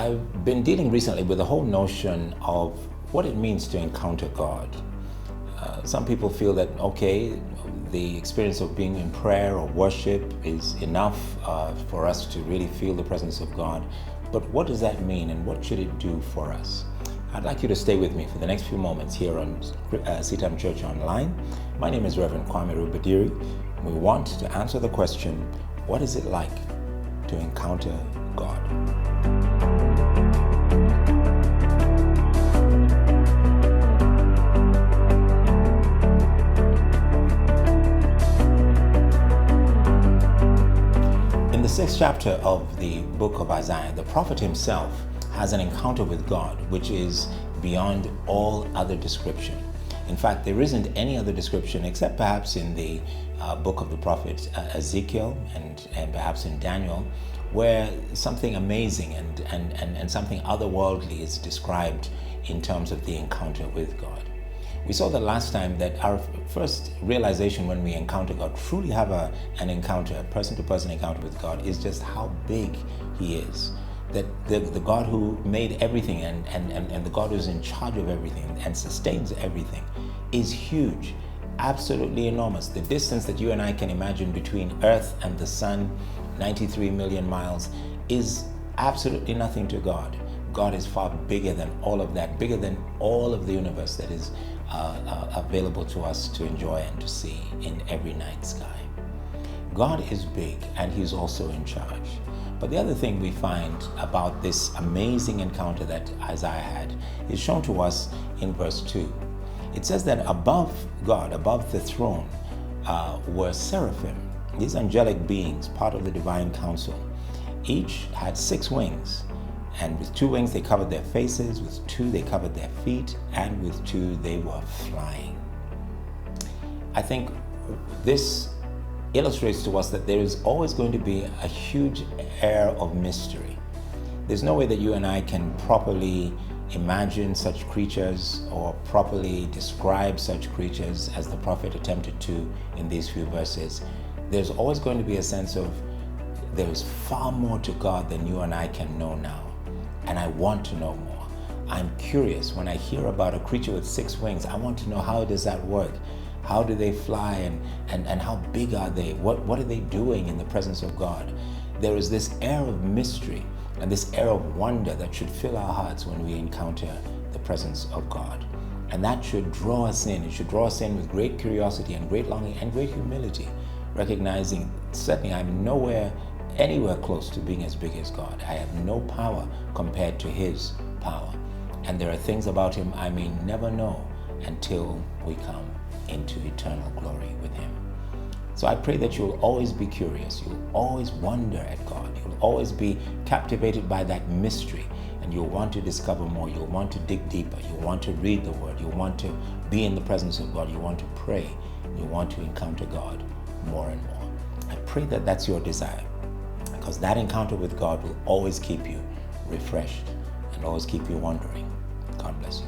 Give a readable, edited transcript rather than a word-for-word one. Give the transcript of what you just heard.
I've been dealing recently with the whole notion of what it means to encounter God. Some people feel that, okay, the experience of being in prayer or worship is enough for us to really feel the presence of God. But what does that mean, and what should it do for us? I'd like you to stay with me for the next few moments here on CITAM Church Online. My name is Reverend Kwame Rubadiri. We want to answer the question, what is it like to encounter God? In the 6th chapter of the book of Isaiah, the prophet himself has an encounter with God which is beyond all other description. In fact, there isn't any other description except perhaps in the book of the prophet Ezekiel and perhaps in Daniel, where something amazing and something otherworldly is described in terms of the encounter with God. We saw the last time that our first realization when we encounter God, truly have an encounter, a person-to-person encounter with God, is just how big He is. That the God who made everything and the God who's in charge of everything and sustains everything is huge, absolutely enormous. The distance that you and I can imagine between Earth and the Sun, 93 million miles, is absolutely nothing to God. God is far bigger than all of that, bigger than all of the universe that is available to us to enjoy and to see in every night sky. God is big and He's also in charge. But the other thing we find about this amazing encounter that Isaiah had is shown to us in verse 2. It says that above God, above the throne, were seraphim, these angelic beings, part of the divine council. Each had 6 wings. And with 2 wings they covered their faces, with 2 they covered their feet, and with 2 they were flying. I think this illustrates to us that there is always going to be a huge air of mystery. There's no way that you and I can properly imagine such creatures or properly describe such creatures as the prophet attempted to in these few verses. There's always going to be a sense of there's far more to God than you and I can know now. And I want to know more. I'm curious. When I hear about a creature with 6 wings, I want to know, how does that work? How do they fly, and how big are they? What are they doing in the presence of God? There is this air of mystery and this air of wonder that should fill our hearts when we encounter the presence of God. And that should draw us in. It should draw us in with great curiosity and great longing and great humility, recognizing certainly I'm anywhere close to being as big as God. I have no power compared to His power. And there are things about Him I may never know until we come into eternal glory with Him. So I pray that you'll always be curious. You'll always wonder at God. You'll always be captivated by that mystery. And you'll want to discover more. You'll want to dig deeper. You'll want to read the Word. You'll want to be in the presence of God. You want to pray. You want to encounter God more and more. I pray that that's your desire, because that encounter with God will always keep you refreshed and always keep you wondering. God bless you.